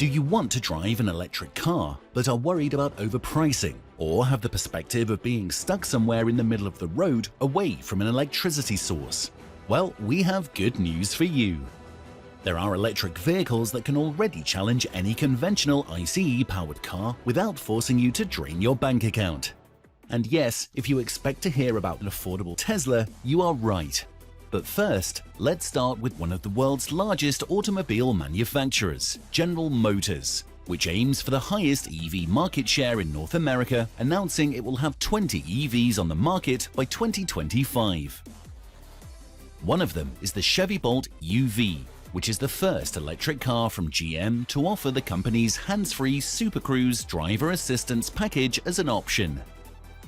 Do you want to drive an electric car but are worried about overpricing, or have the perspective of being stuck somewhere in the middle of the road away from an electricity source? Well, we have good news for you. There are electric vehicles that can already challenge any conventional ICE-powered car without forcing you to drain your bank account. And yes, if you expect to hear about an affordable Tesla, you are right. But first, let's start with one of the world's largest automobile manufacturers, General Motors, which aims for the highest EV market share in North America, announcing it will have 20 EVs on the market by 2025. One of them is the Chevy Bolt EUV, which is the first electric car from GM to offer the company's hands-free Super Cruise driver assistance package as an option.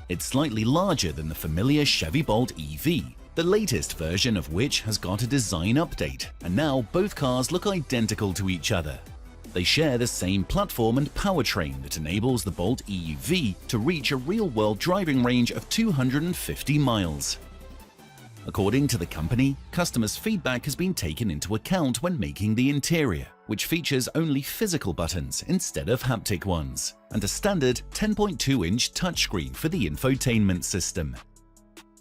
It's slightly larger than the familiar Chevy Bolt EV, the latest version of which has got a design update, and now both cars look identical to each other. They share the same platform and powertrain that enables the Bolt EUV to reach a real-world driving range of 250 miles. According to the company, customers' feedback has been taken into account when making the interior, which features only physical buttons instead of haptic ones, and a standard 10.2-inch touchscreen for the infotainment system.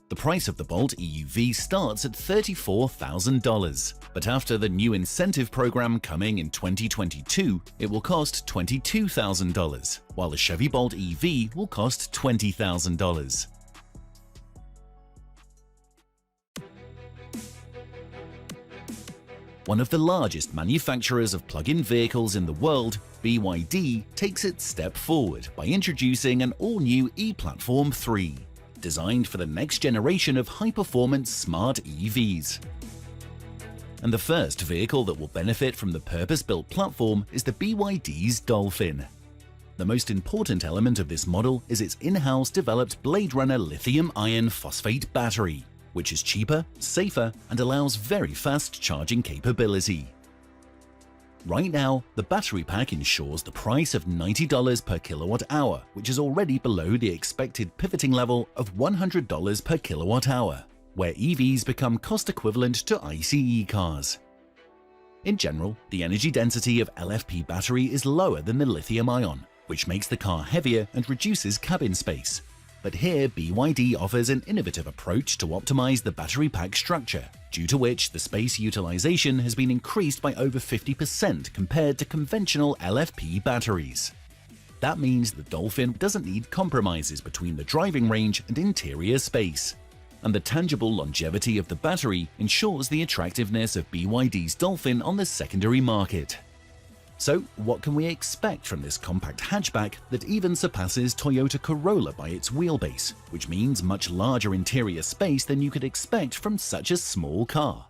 The price of the Bolt EUV starts at $34,000, but after the new incentive program coming in 2022, it will cost $22,000, while the Chevy Bolt EV will cost $20,000. One of the largest manufacturers of plug-in vehicles in the world, BYD, takes its step forward by introducing an all-new e-Platform 3, designed for the next generation of high-performance smart EVs. And the first vehicle that will benefit from the purpose-built platform is the BYD's Dolphin. The most important element of this model is its in-house developed Blade Runner lithium iron phosphate battery, which is cheaper, safer, and allows very fast charging capability. Right now, the battery pack ensures the price of $90 per kilowatt hour, which is already below the expected pivoting level of $100 per kilowatt hour, where EVs become cost equivalent to ICE cars. In general, the energy density of LFP battery is lower than the lithium-ion, which makes the car heavier and reduces cabin space. But here, BYD offers an innovative approach to optimize the battery pack structure, due to which the space utilization has been increased by over 50% compared to conventional LFP batteries. That means the Dolphin doesn't need compromises between the driving range and interior space. And the tangible longevity of the battery ensures the attractiveness of BYD's Dolphin on the secondary market. So, what can we expect from this compact hatchback that even surpasses Toyota Corolla by its wheelbase, which means much larger interior space than you could expect from such a small car?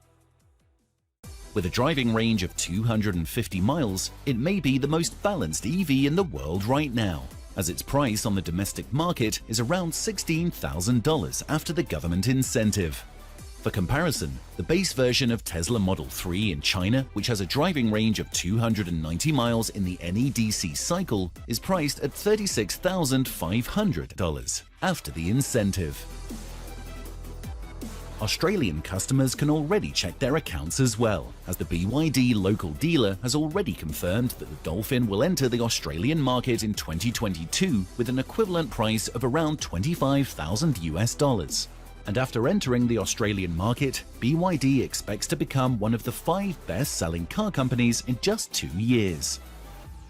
With a driving range of 250 miles, it may be the most balanced EV in the world right now, as its price on the domestic market is around $16,000 after the government incentive. For comparison, the base version of Tesla Model 3 in China, which has a driving range of 290 miles in the NEDC cycle, is priced at $36,500 after the incentive. Australian customers can already check their accounts as well, as the BYD local dealer has already confirmed that the Dolphin will enter the Australian market in 2022 with an equivalent price of around $25,000. And after entering the Australian market, BYD expects to become one of the 5 best-selling car companies in just 2 years.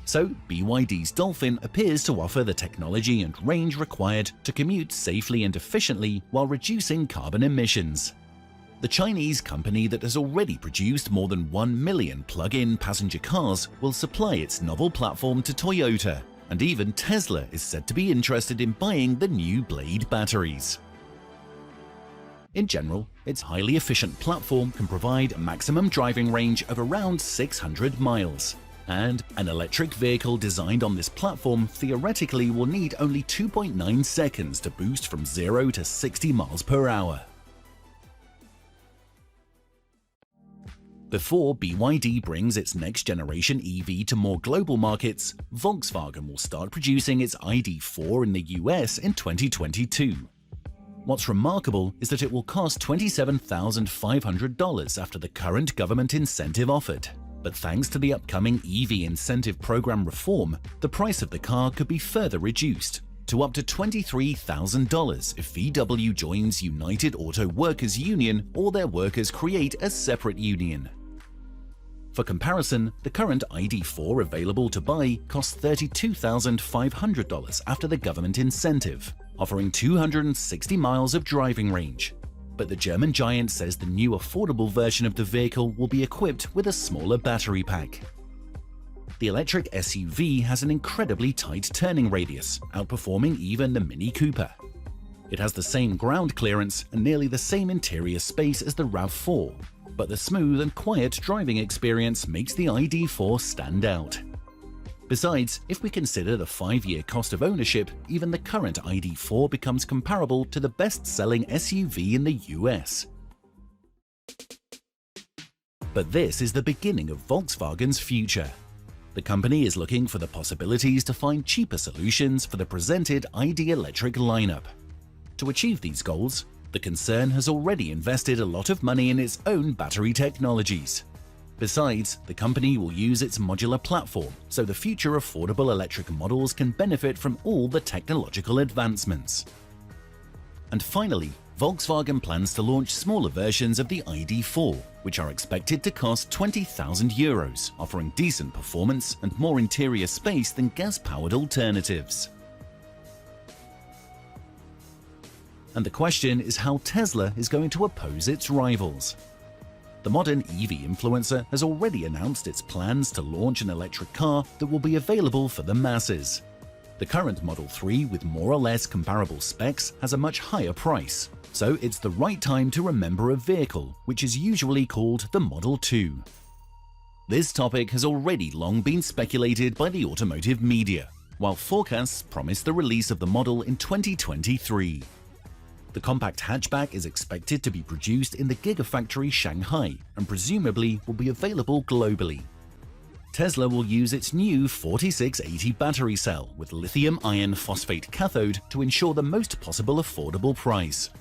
So, BYD's Dolphin appears to offer the technology and range required to commute safely and efficiently while reducing carbon emissions. The Chinese company that has already produced more than 1 million plug-in passenger cars will supply its novel platform to Toyota, and even Tesla is said to be interested in buying the new Blade batteries. In general, its highly efficient platform can provide a maximum driving range of around 600 miles, and an electric vehicle designed on this platform theoretically will need only 2.9 seconds to boost from 0 to 60 miles per hour. Before BYD brings its next-generation EV to more global markets, Volkswagen will start producing its ID.4 in the US in 2022. What's remarkable is that it will cost $27,500 after the current government incentive offered. But thanks to the upcoming EV incentive program reform, the price of the car could be further reduced to up to $23,000 if VW joins United Auto Workers Union or their workers create a separate union. For comparison, the current ID.4 available to buy costs $32,500 after the government incentive, offering 260 miles of driving range. But the German giant says the new affordable version of the vehicle will be equipped with a smaller battery pack. The electric SUV has an incredibly tight turning radius, outperforming even the Mini Cooper. It has the same ground clearance and nearly the same interior space as the RAV4, but the smooth and quiet driving experience makes the ID.4 stand out. Besides, if we consider the 5-year cost of ownership, even the current ID.4 becomes comparable to the best-selling SUV in the US. But this is the beginning of Volkswagen's future. The company is looking for the possibilities to find cheaper solutions for the presented ID electric lineup. To achieve these goals, the concern has already invested a lot of money in its own battery technologies. Besides, the company will use its modular platform, so the future affordable electric models can benefit from all the technological advancements. And finally, Volkswagen plans to launch smaller versions of the ID.4, which are expected to cost €20,000, offering decent performance and more interior space than gas-powered alternatives. And the question is how Tesla is going to oppose its rivals. The modern EV influencer has already announced its plans to launch an electric car that will be available for the masses. The current Model 3 with more or less comparable specs has a much higher price, so it's the right time to remember a vehicle, which is usually called the Model 2. This topic has already long been speculated by the automotive media, while forecasts promise the release of the model in 2023. The compact hatchback is expected to be produced in the Gigafactory Shanghai and presumably will be available globally. Tesla will use its new 4680 battery cell with lithium iron phosphate cathode to ensure the most possible affordable price.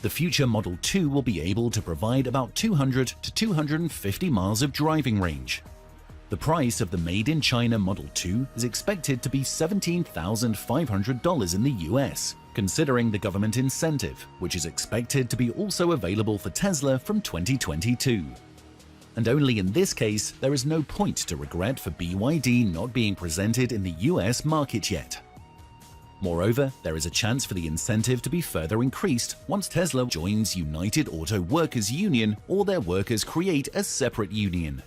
The future Model 2 will be able to provide about 200 to 250 miles of driving range. The price of the made-in-China Model 2 is expected to be $17,500 in the US, considering the government incentive, which is expected to be also available for Tesla from 2022. And only in this case, there is no point to regret for BYD not being presented in the US market yet. Moreover, there is a chance for the incentive to be further increased once Tesla joins United Auto Workers Union or their workers create a separate union.